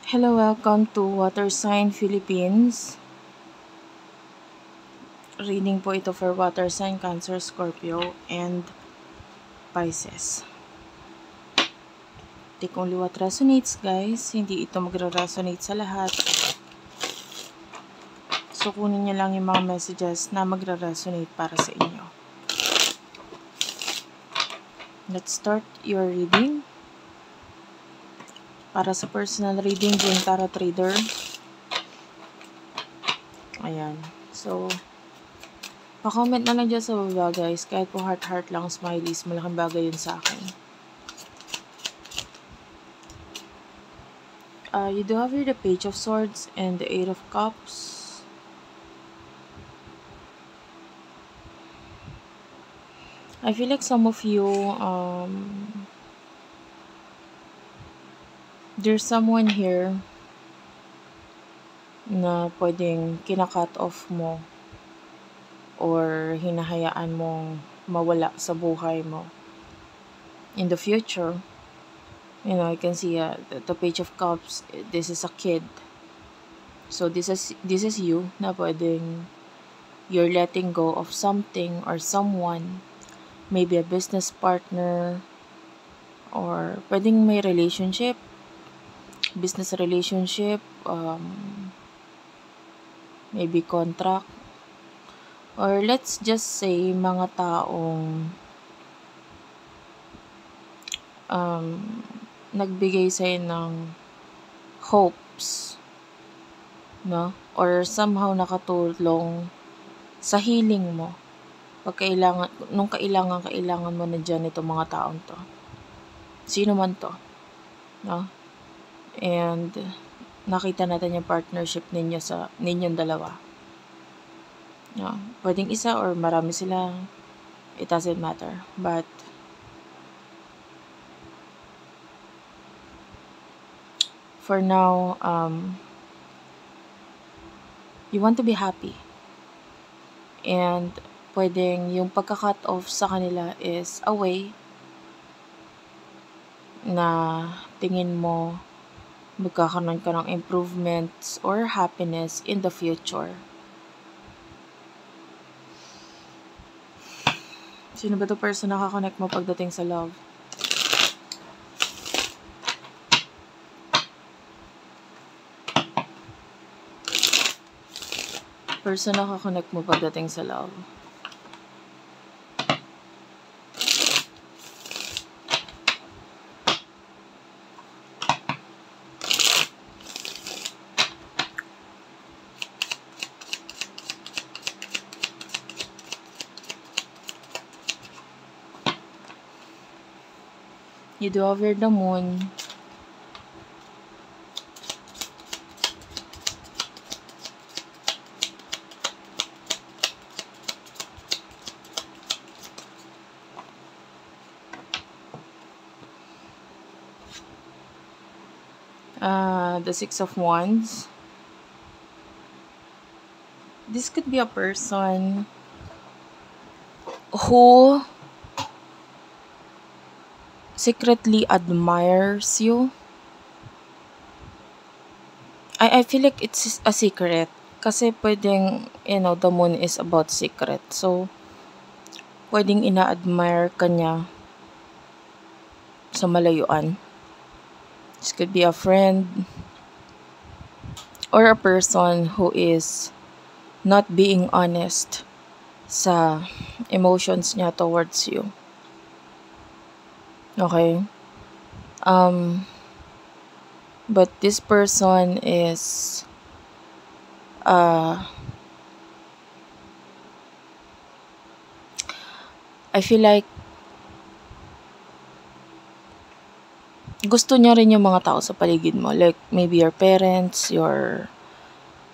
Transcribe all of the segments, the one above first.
Hello, welcome to Water Sign Philippines. Reading po ito for Water Sign, Cancer, Scorpio, and Pisces. Take only what resonates, guys. Hindi ito magre-resonate sa lahat. So, kunin nyo lang yung mga messages na magre-resonate para sa inyo. Let's start your reading. Para sa personal reading, June Tarot Reader. Ayan. So, pa-comment na lang dyan sa baba, guys. Kahit po heart-heart lang, smileys, malaking bagay yun sa akin. You do have here the Page of Swords and the Eight of Cups. I feel like some of you, there's someone here na pwedeng kinakat off mo or hinahayaan mong mawala sa buhay mo in the future. You know, I can see the Page of Cups. This is a kid. So this is you na pwedeng you're letting go of something or someone, maybe a business partner, or pwedeng may relationship, business relationship, maybe contract, or let's just say mga taong nagbigay sa'yo ng hopes, no? Or somehow nakatulong sa healing mo. Pag kailangan mo na dyan itong mga taong to. Sino man to, no? And nakita natin yung partnership ninyong dalawa. No? Pwedeng isa or marami sila. It doesn't matter. But for now, you want to be happy. And pwedeng yung pagka-cut off sa kanila is a way na tingin mo magkakaroon ka ng improvements or happiness in the future. Sino ba to person na nakakonect mo pagdating sa love? Person na nakakonect mo pagdating sa love. You do over the moon. The Six of Wands. This could be a person who secretly admires you. I feel like it's a secret. Kasi pwedeng, the moon is about secret. So, pwedeng ina-admire ka niya sa malayuan. This could be a friend or a person who is not being honest sa emotions niya towards you. Okay? But this person is I feel like gusto niya rin yung mga tao sa paligid mo. Like, maybe your parents, your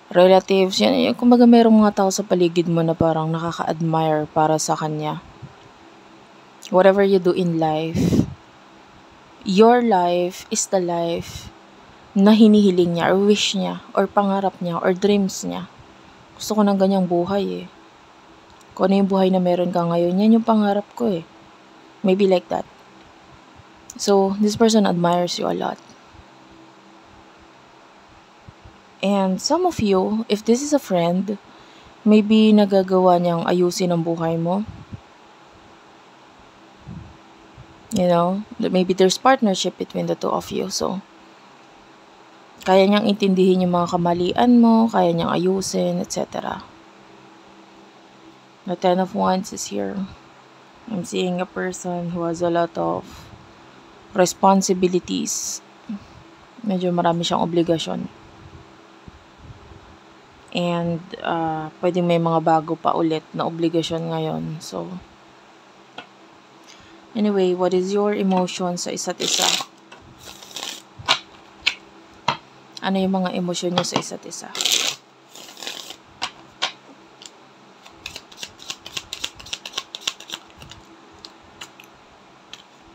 relatives. Yan, kumbaga merong mga tao sa paligid mo na parang nakaka-admire para sa kanya. Whatever you do in life, your life is the life na hinihiling niya or wish niya or pangarap niya or dreams niya. Gusto ko ng ganyang buhay eh. Kung ano yung buhay na meron ka ngayon, yan yung pangarap ko eh. Maybe like that. So, this person admires you a lot. And some of you, if this is a friend, maybe nagagawa niyang ayusin ang buhay mo. Maybe there's partnership between the two of you. So, kaya niyang intindihin yung mga kamalian mo, kaya niyang ayusin, etc. The Ten of Wands is here. I'm seeing a person who has a lot of responsibilities. Medyo marami siyang obligasyon. And pwedeng may mga bago pa ulit na obligasyon ngayon. So, anyway, what is your emotion sa isa't isa? Ano yung mga emosyon nyo sa isa't isa?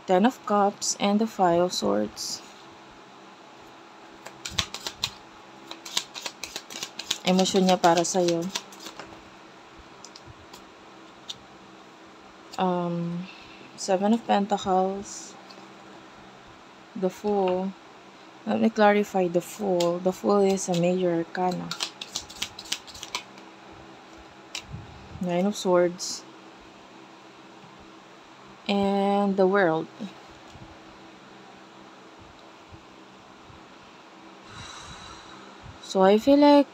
Ten of Cups and the Five of Swords. Emosyon niya para sa'yo. Seven of Pentacles. The Fool. Let me clarify the Fool. The Fool is a major arcana. Nine of Swords. And the World. So I feel like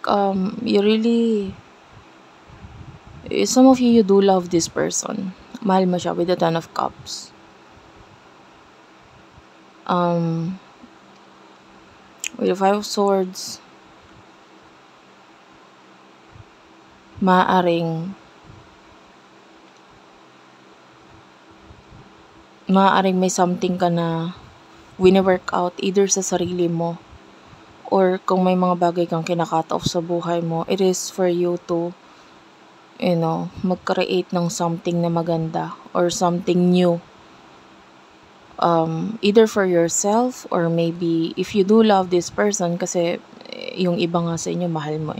some of you do love this person. Mahal mo siya with the Ten of Cups. With the Five of Swords, maaaring may something ka na wini-work out either sa sarili mo or kung may mga bagay kang kina-cut off sa buhay mo, it is for you to mag-create ng something na maganda or something new. Either for yourself or maybe if you do love this person, kasi yung iba nga sa inyo mahal mo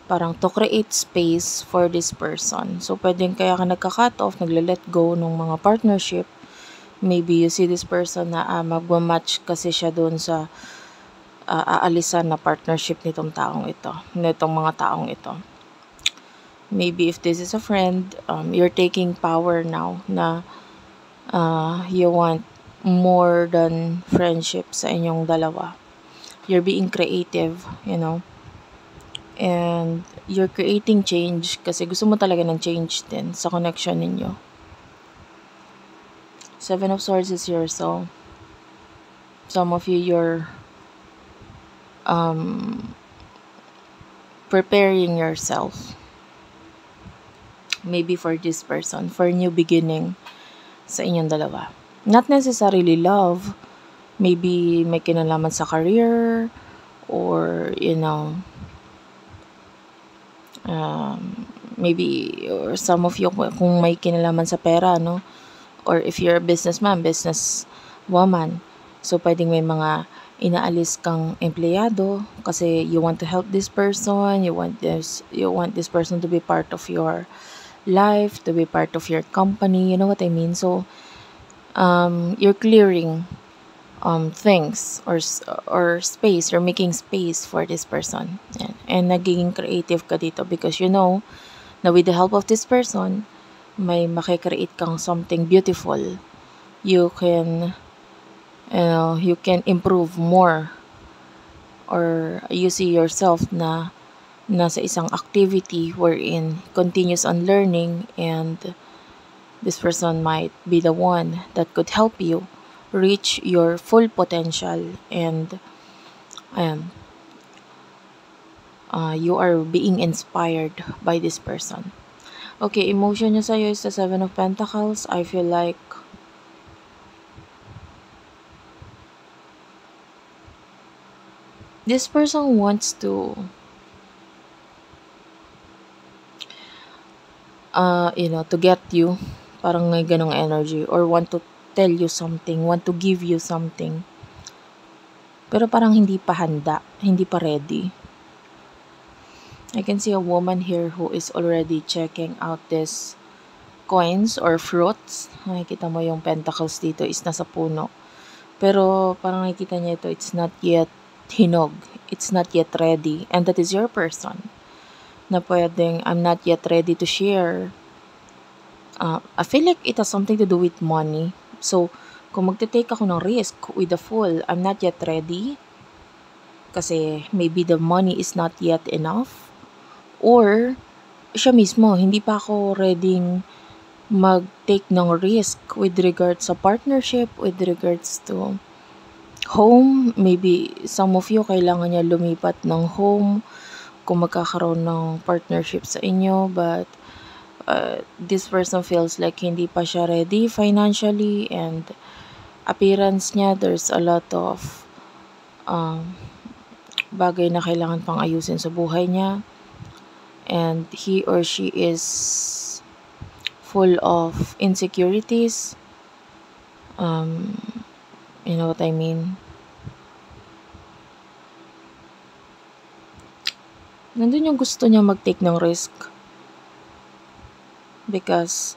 parang to create space for this person. So pwedeng kaya ka nagka-cut off, nagle-let go ng mga partnership. Maybe you see this person na magmamatch kasi siya doon sa aalisan na partnership nitong mga taong ito. Maybe if this is a friend, you're taking power now na you want more than friendship sa inyong dalawa. You're being creative, and you're creating change kasi gusto mo talaga ng change din sa connection ninyo. Seven of Swords is here, so some of you, you're preparing yourself maybe for this person, for new beginning sa inyong dalawa. Not necessarily love, maybe may kinalaman sa career or maybe or some of you kung may kinalaman sa pera, or if you're a businessman, businesswoman, so pwedeng may mga inaalis kang empleyado kasi you want to help this person, you want this person to be part of your life, to be part of your company, you know what I mean? So you're clearing things or space, you're making space for this person, and nagiging creative ka dito because na with the help of this person may makikreate kang something beautiful. You can improve more, or you see yourself na nasa isang activity wherein continuous on learning, and this person might be the one that could help you reach your full potential, and you are being inspired by this person. Okay, emotion niya sa'yo is the Seven of Pentacles. I feel like this person wants to to get you, parang may ganong energy, or want to tell you something, want to give you something, pero parang hindi pa handa, hindi pa ready. I can see a woman here who is already checking out this coins or fruits. Nakikita mo yung pentacles dito is nasa puno, pero parang nakikita niya ito, it's not yet hinog, it's not yet ready, and that is your person na pwedeng I'm not yet ready to share. I feel like it has something to do with money. So, kung magte-take ako ng risk with the fool, I'm not yet ready kasi maybe the money is not yet enough, or siya mismo, hindi pa ako ready mag-take ng risk with regards sa partnership, with regards to home. Maybe some of you kailangan niya lumipat ng home kung magkakaroon ng partnership sa inyo, but this person feels like hindi pa siya ready financially, and appearance niya, there's a lot of bagay na kailangan pang ayusin sa buhay niya, and he or she is full of insecurities. You know what I mean? Nandun yung gusto niya mag-take ng risk because,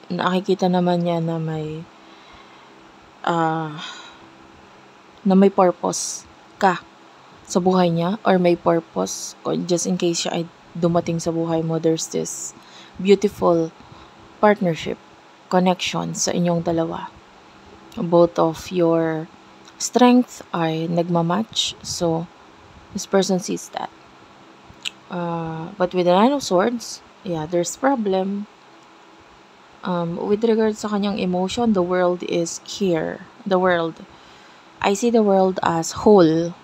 nakikita naman niya na may purpose ka sa buhay niya, or may purpose just in case siya ay dumating sa buhay mo, there's this beautiful partnership, connection sa inyong dalawa. Both of your strength ay nagmamatch, so this person sees that. But with the Nine of Swords, there's problem. With regards sa kanyang emotion, the world is here. The world. I see the world as whole.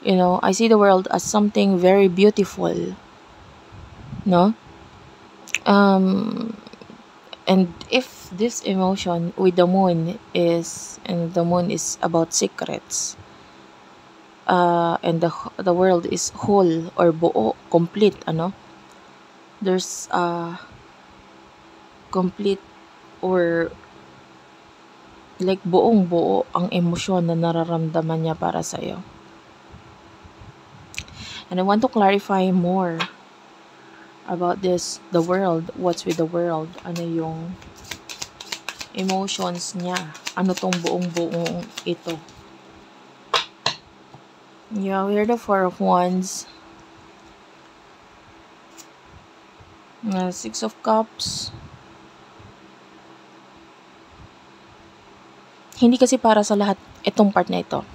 I see the world as something very beautiful. No? And if this emotion with the moon is, and the moon is about secrets, and the world is whole or buo, complete, there's complete, or like buong buo ang emosyon na nararamdaman niya para sa'yo. And I want to clarify more about this, the world. What's with the world? Ano yung emotions niya? Ano tong buong ito? Yeah, we're the Four of Wands. Six of Cups. Hindi kasi para sa lahat itong part na ito.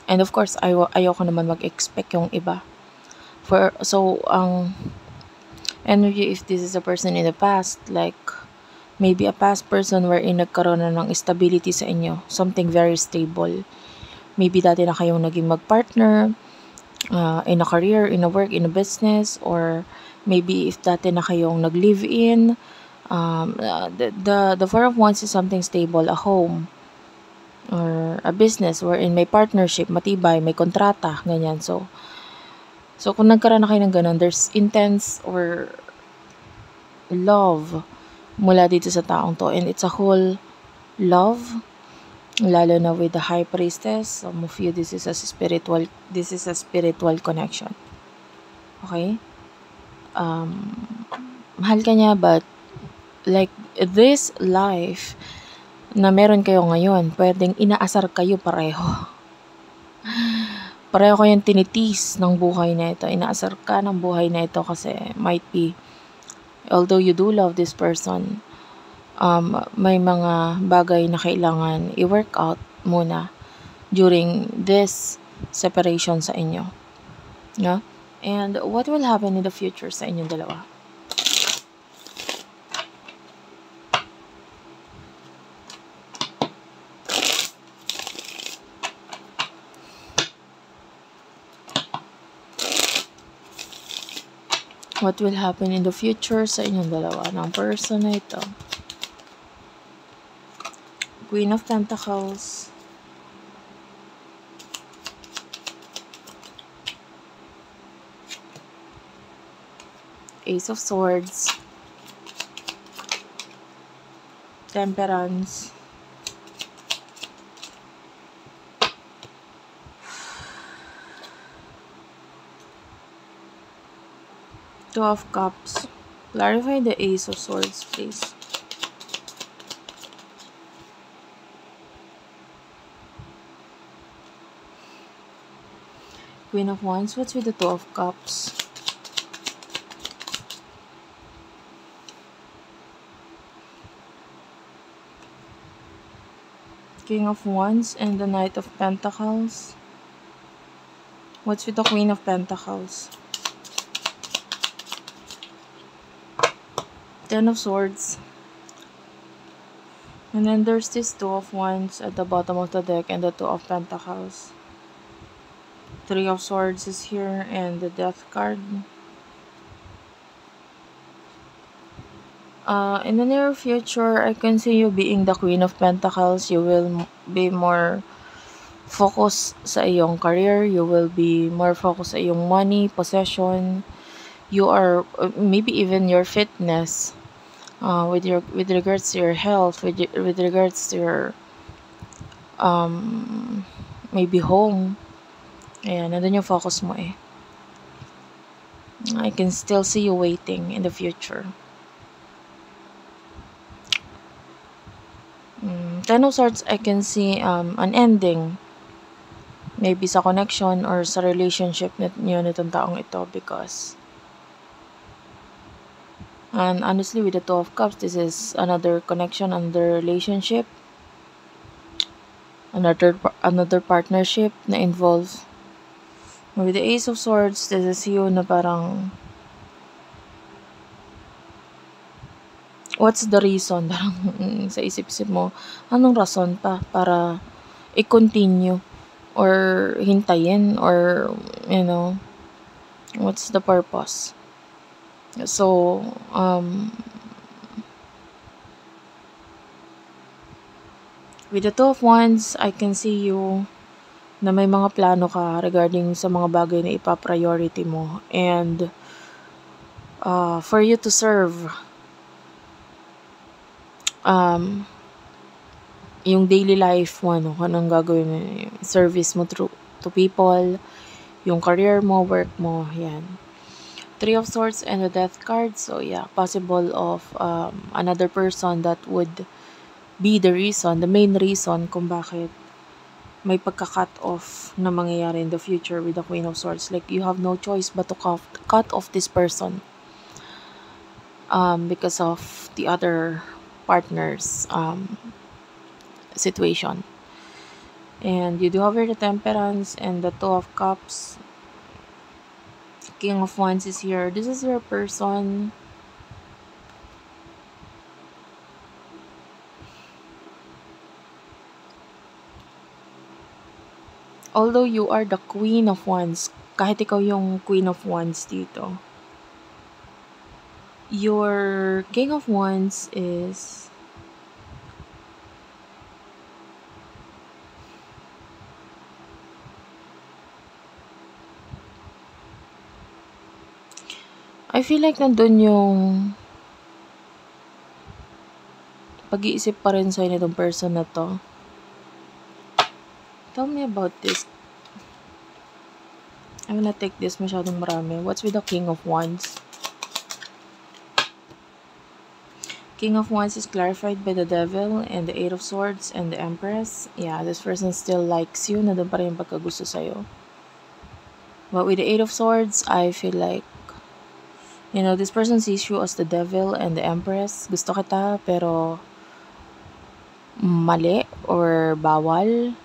And of course, ayoko naman mag-expect yung iba. So, ang energy, if this is a person in the past, like maybe a past person wherein nagkaroon na ng stability sa inyo, something very stable. Maybe dati na kayong naging mag-partner, in a career, in a work, in a business, or maybe if dati na kayong nag-live-in. The Four of Wands is something stable, a home, or a business wherein may partnership, matibay, may kontrata, ganyan. So kung nagkaroon na kayo ng ganun, there's intense or love mula dito sa taong to, and it's a whole love, lalo na with the High Priestess. Some of you, this is a spiritual connection. Okay? Mahal ka niya, but like this life na meron kayo ngayon, pwedeng inaasar kayo pareho. Pareho kayong tinitis ng buhay na ito. Inaasar ka ng buhay na ito kasi might be, although you do love this person, may mga bagay na kailangan i-work out muna during this separation sa inyo. Yeah? And what will happen in the future sa inyong dalawa? What will happen in the future sa inyong dalawa ng person na ito? Queen of Pentacles. Ace of Swords. Temperance. Two of Cups. Clarify the Ace of Swords, please. Queen of Wands. What's with the Two of Cups? King of Wands and the Knight of Pentacles. What's with the Queen of Pentacles? Ten of Swords. And then there's this Two of Wands at the bottom of the deck and the Two of Pentacles. Three of Swords is here and the Death card. In the near future, I can see you being the Queen of Pentacles. You will be more focused sa iyong career. You will be more focused sa iyong money, possession. You are maybe even your fitness. With regards to your health, with regards to your maybe home. Ayan, nandun yung focus mo eh. I can still see you waiting in the future. Ten of Swords, I can see an ending. Maybe sa connection or sa relationship niyo nitong taong ito because and honestly with the Two of Cups, this is another connection, another relationship, another partnership na involves. With the Ace of Swords, this is you na parang what's the reason? Parang sa isip-isip mo, anong rason pa para i-continue or hintayin or, you know, what's the purpose? So, with the Two of Wands, I can see you na may mga plano ka regarding sa mga bagay na ipa-priority mo and for you to serve yung daily life mo, ano, anong gagawin mo, service mo to people, yung career mo, work mo, yan. Three of Swords and the Death card, so yeah, possible of another person that would be the reason, the main reason kung bakit may pagka-cut off na mangyayari in the future with the Queen of Swords. Like, you have no choice but to cut off this person because of the other partner's situation. And you do have here the Temperance and the Two of Cups. King of Wands is here. This is your person. Although you are the Queen of Wands, kahit ikaw yung Queen of Wands dito, your King of Wands is I feel like nandun yung pag-iisip pa rin sa'yo nitong person na to. Tell me about this. I'm gonna take this, masyadong marami. What's with the King of Wands? King of Wands is clarified by the Devil and the Eight of Swords and the Empress. Yeah, this person still likes you. Nandun pa rin yung pagkagusto sa'yo. But with the Eight of Swords, I feel like, you know, this person sees you as the Devil and the Empress. Gusto kita, pero mali or bawal.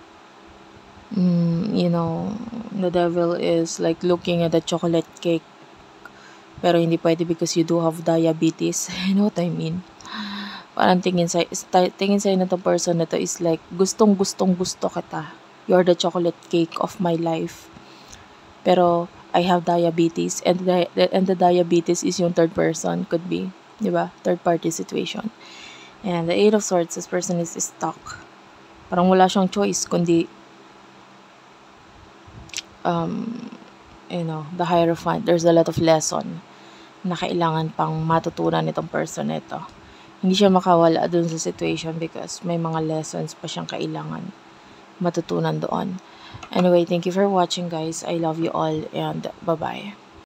You know, the Devil is like looking at the chocolate cake, pero hindi pwede because you do have diabetes. You know what I mean? Parang tingin sa'yo na to person na to is like, gusto kita. You're the chocolate cake of my life. Pero I have diabetes and the diabetes is yung third person, could be, di ba? Third party situation. And the Eight of Swords, this person is stuck. Parang wala siyang choice kundi you know, the Hierophant. There's a lot of lesson na kailangan pang matutunan nitong person nito. Hindi siya makawala dun sa situation because may mga lessons pa siyang kailangan matutunan doon. Anyway, thank you for watching, guys. I love you all and bye-bye.